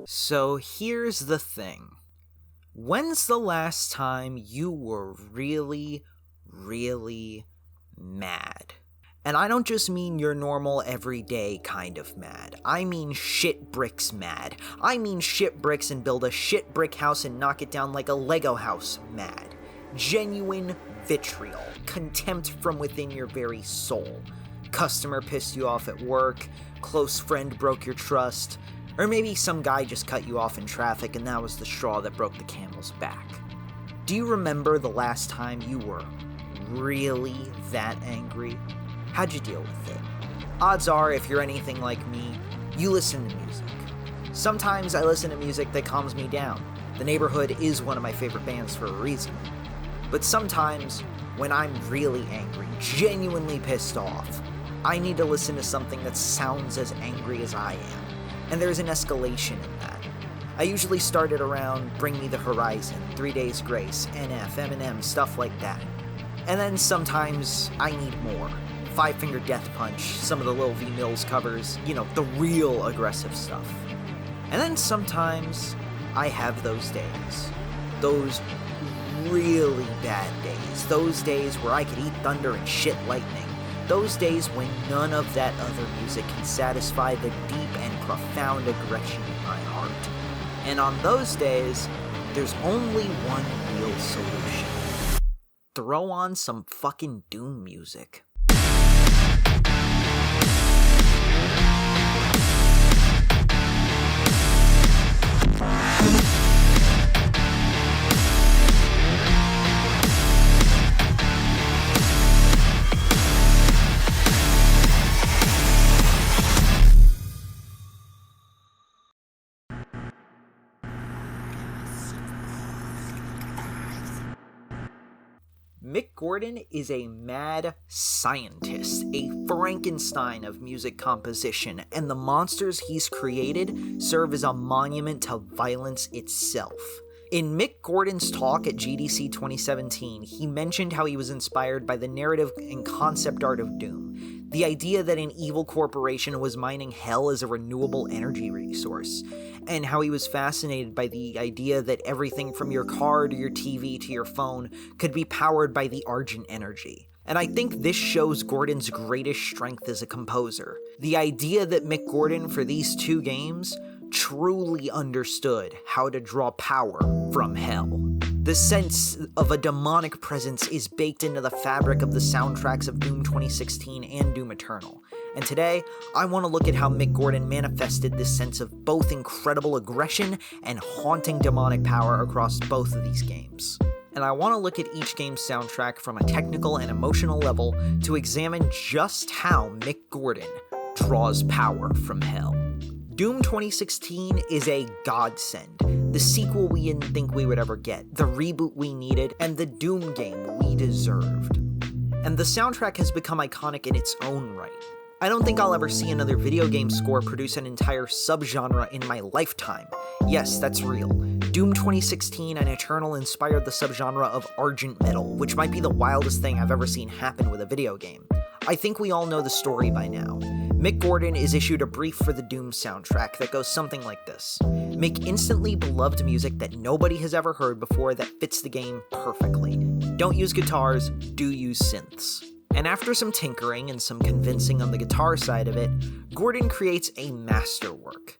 So here's the thing. When's the last time you were really, really mad? And I don't just mean your normal, everyday kind of mad. I mean shit bricks mad. I mean shit bricks and build a shit brick house and knock it down like a Lego house mad. Genuine vitriol. Contempt from within your very soul. Customer pissed you off at work. Close friend broke your trust. Or maybe some guy just cut you off in traffic and that was the straw that broke the camel's back. Do you remember the last time you were really that angry? How'd you deal with it? Odds are, if you're anything like me, you listen to music. Sometimes I listen to music that calms me down. The Neighborhood is one of my favorite bands for a reason. But sometimes, when I'm really angry, genuinely pissed off, I need to listen to something that sounds as angry as I am. And there's an escalation in that. I usually start it around Bring Me the Horizon, 3 Days Grace, NF, Eminem, stuff like that. And then sometimes I need more. Five Finger Death Punch, some of the Lil V Mills covers, the real aggressive stuff. And then sometimes I have those days. Those really bad days. Those days where I could eat thunder and shit lightning. Those days when none of that other music can satisfy the deep and profound aggression in my heart. And on those days, there's only one real solution. Throw on some fucking doom music. Mick Gordon is a mad scientist, a Frankenstein of music composition, and the monsters he's created serve as a monument to violence itself. In Mick Gordon's talk at GDC 2017, he mentioned how he was inspired by the narrative and concept art of Doom, the idea that an evil corporation was mining hell as a renewable energy resource, and how he was fascinated by the idea that everything from your car to your TV to your phone could be powered by the Argent energy. And I think this shows Gordon's greatest strength as a composer. The idea that Mick Gordon, for these two games, truly understood how to draw power from hell. The sense of a demonic presence is baked into the fabric of the soundtracks of Doom 2016 and Doom Eternal. And today, I want to look at how Mick Gordon manifested this sense of both incredible aggression and haunting demonic power across both of these games. And I want to look at each game's soundtrack from a technical and emotional level to examine just how Mick Gordon draws power from hell. Doom 2016 is a godsend. The sequel we didn't think we would ever get, the reboot we needed, and the Doom game we deserved. And the soundtrack has become iconic in its own right. I don't think I'll ever see another video game score produce an entire subgenre in my lifetime. Yes, that's real. Doom 2016 and Eternal inspired the subgenre of Argent Metal, which might be the wildest thing I've ever seen happen with a video game. I think we all know the story by now. Mick Gordon is issued a brief for the Doom soundtrack that goes something like this. Make instantly beloved music that nobody has ever heard before that fits the game perfectly. Don't use guitars, do use synths. And after some tinkering and some convincing on the guitar side of it, Gordon creates a masterwork.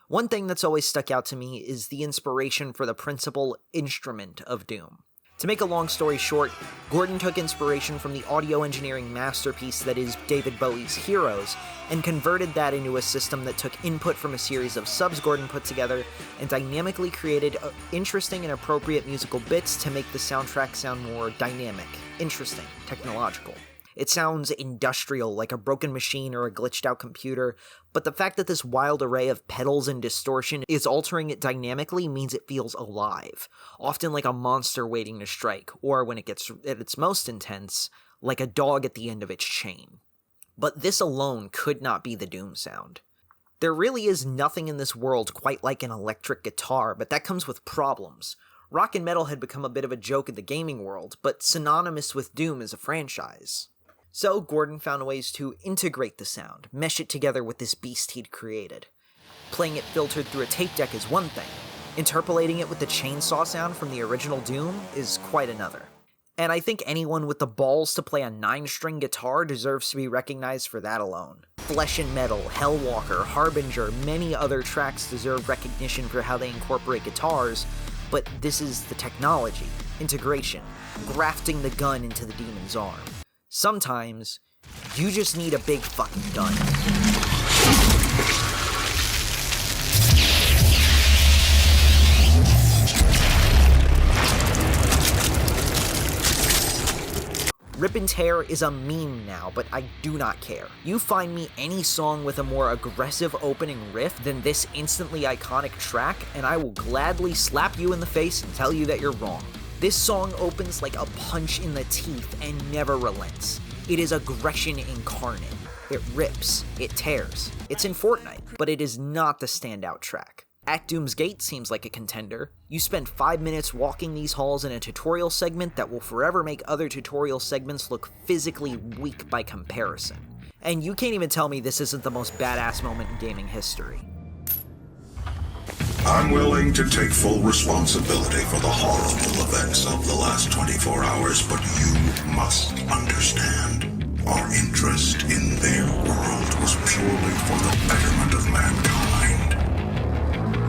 One thing that's always stuck out to me is the inspiration for the principal instrument of Doom. To make a long story short, Gordon took inspiration from the audio engineering masterpiece that is David Bowie's Heroes, and converted that into a system that took input from a series of subs Gordon put together, and dynamically created interesting and appropriate musical bits to make the soundtrack sound more dynamic, interesting, technological. It sounds industrial, like a broken machine or a glitched out computer, but the fact that this wild array of pedals and distortion is altering it dynamically means it feels alive, often like a monster waiting to strike, or when it gets at its most intense, like a dog at the end of its chain. But this alone could not be the Doom sound. There really is nothing in this world quite like an electric guitar, but that comes with problems. Rock and metal had become a bit of a joke in the gaming world, but synonymous with Doom as a franchise. So Gordon found ways to integrate the sound, mesh it together with this beast he'd created. Playing it filtered through a tape deck is one thing. Interpolating it with the chainsaw sound from the original Doom is quite another. And I think anyone with the balls to play a 9-string guitar deserves to be recognized for that alone. Flesh and Metal, Hellwalker, Harbinger, many other tracks deserve recognition for how they incorporate guitars, but this is the technology, integration, grafting the gun into the demon's arm. Sometimes, you just need a big fucking gun. Rip and Tear is a meme now, but I do not care. You find me any song with a more aggressive opening riff than this instantly iconic track, and I will gladly slap you in the face and tell you that you're wrong. This song opens like a punch in the teeth and never relents. It is aggression incarnate. It rips, it tears. It's in Fortnite, but it is not the standout track. At Doom's Gate seems like a contender. You spend 5 minutes walking these halls in a tutorial segment that will forever make other tutorial segments look physically weak by comparison. And you can't even tell me this isn't the most badass moment in gaming history. I'm willing to take full responsibility for the horrible events of the last 24 hours, but you must understand. Our interest in their world was purely for the betterment of mankind.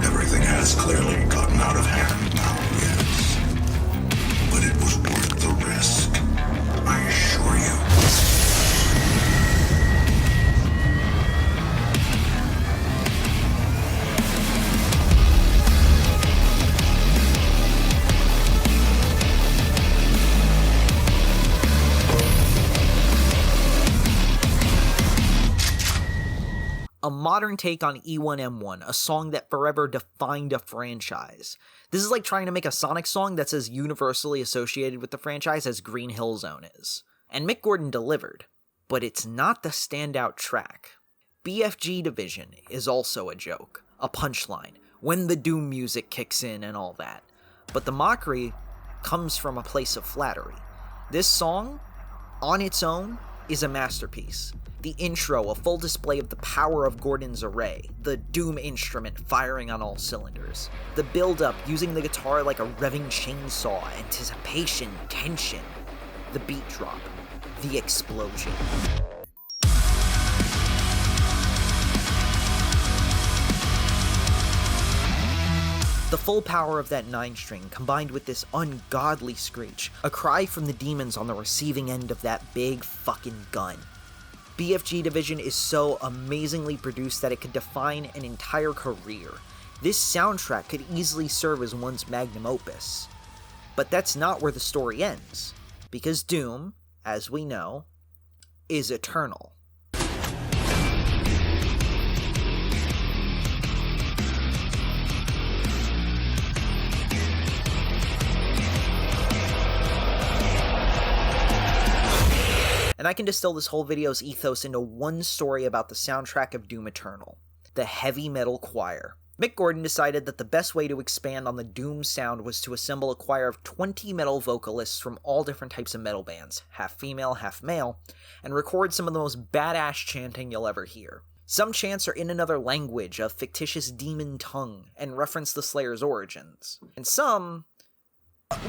Everything has clearly gotten out of hand now, yes. But it was worth the risk, I assure you. A modern take on E1M1, a song that forever defined a franchise. This is like trying to make a Sonic song that's as universally associated with the franchise as Green Hill Zone is. And Mick Gordon delivered, but it's not the standout track. BFG Division is also a joke, a punchline, when the Doom music kicks in and all that. But the mockery comes from a place of flattery. This song, on its own, is a masterpiece. The intro, a full display of the power of Gordon's array, the Doom instrument firing on all cylinders. The build-up, using the guitar like a revving chainsaw, anticipation, tension. The beat drop, the explosion. The full power of that 9-string combined with this ungodly screech, a cry from the demons on the receiving end of that big fucking gun. BFG Division is so amazingly produced that it could define an entire career. This soundtrack could easily serve as one's magnum opus. But that's not where the story ends, because Doom, as we know, is eternal. And I can distill this whole video's ethos into one story about the soundtrack of Doom Eternal, the heavy metal choir. Mick Gordon decided that the best way to expand on the Doom sound was to assemble a choir of 20 metal vocalists from all different types of metal bands, half female, half male, and record some of the most badass chanting you'll ever hear. Some chants are in another language, a fictitious demon tongue, and reference the Slayer's origins. And some...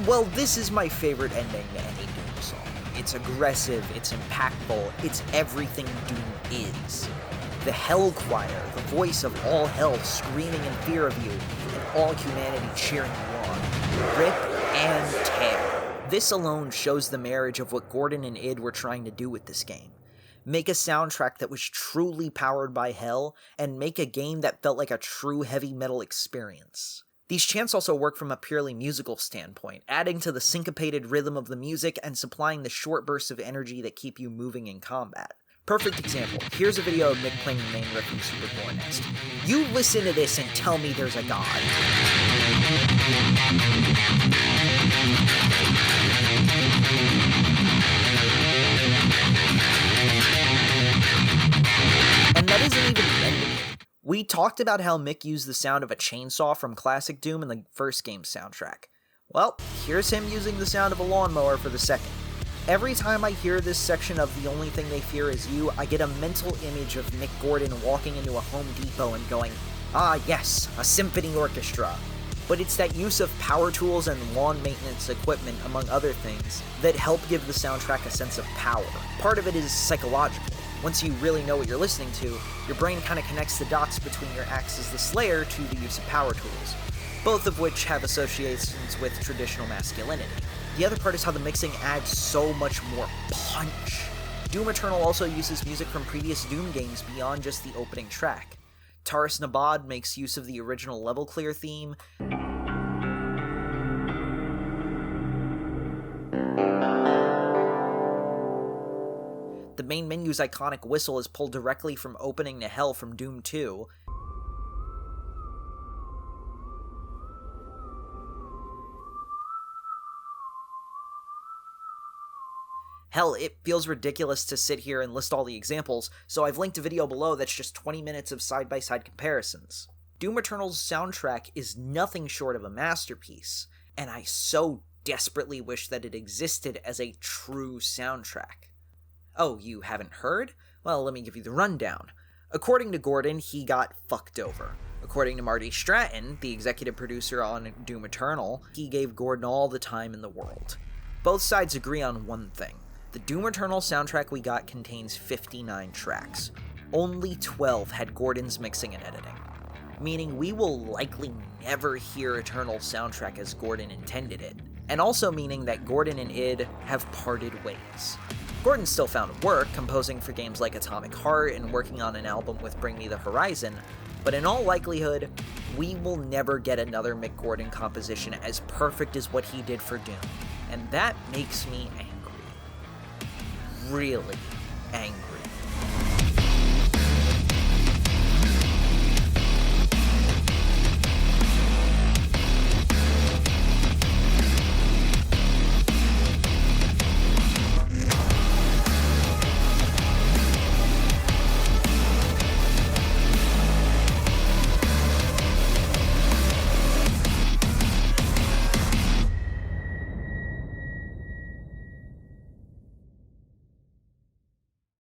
well, this is my favorite ending to any Doom song. It's aggressive, it's impactful, it's everything Doom is. The Hell Choir, the voice of all hell screaming in fear of you, and all humanity cheering you on. Rip and tear. This alone shows the marriage of what Gordon and id were trying to do with this game. Make a soundtrack that was truly powered by hell, and make a game that felt like a true heavy metal experience. These chants also work from a purely musical standpoint, adding to the syncopated rhythm of the music and supplying the short bursts of energy that keep you moving in combat. Perfect example. Here's a video of Mick playing the main riff from Super Gore Nest. You listen to this and tell me there's a god. And that isn't even the end of it. We talked about how Mick used the sound of a chainsaw from classic Doom in the first game's soundtrack. Well, here's him using the sound of a lawnmower for the second. Every time I hear this section of The Only Thing They Fear Is You, I get a mental image of Mick Gordon walking into a Home Depot and going, Ah yes, a symphony orchestra. But it's that use of power tools and lawn maintenance equipment, among other things, that help give the soundtrack a sense of power. Part of it is psychological. Once you really know what you're listening to, your brain kind of connects the dots between your axe as the Slayer to the use of power tools, both of which have associations with traditional masculinity. The other part is how the mixing adds so much more punch. Doom Eternal also uses music from previous Doom games beyond just the opening track. Taurus Nabad makes use of the original Level Clear theme. The main menu's iconic whistle is pulled directly from Opening to Hell from Doom 2. Hell, it feels ridiculous to sit here and list all the examples, so I've linked a video below that's just 20 minutes of side-by-side comparisons. Doom Eternal's soundtrack is nothing short of a masterpiece, and I so desperately wish that it existed as a true soundtrack. Oh, you haven't heard? Well, let me give you the rundown. According to Gordon, he got fucked over. According to Marty Stratton, the executive producer on Doom Eternal, he gave Gordon all the time in the world. Both sides agree on one thing. The Doom Eternal soundtrack we got contains 59 tracks. Only 12 had Gordon's mixing and editing, meaning we will likely never hear Eternal's soundtrack as Gordon intended it, and also meaning that Gordon and id have parted ways. Gordon still found work, composing for games like Atomic Heart and working on an album with Bring Me the Horizon, but in all likelihood, we will never get another Mick Gordon composition as perfect as what he did for Doom, and that makes me angry. Really angry.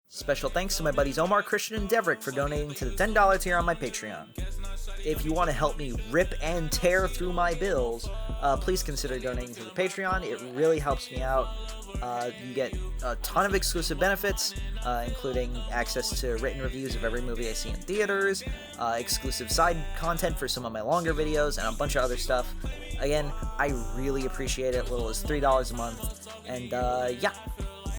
Special thanks to my buddies Omar, Christian, and Devrick for donating to the $10 tier on my Patreon. If you want to help me rip and tear through my bills, please consider donating to the Patreon. It really helps me out. You get a ton of exclusive benefits, including access to written reviews of every movie I see in theaters, exclusive side content for some of my longer videos, and a bunch of other stuff. Again, I really appreciate it. Little as $3 a month. And yeah,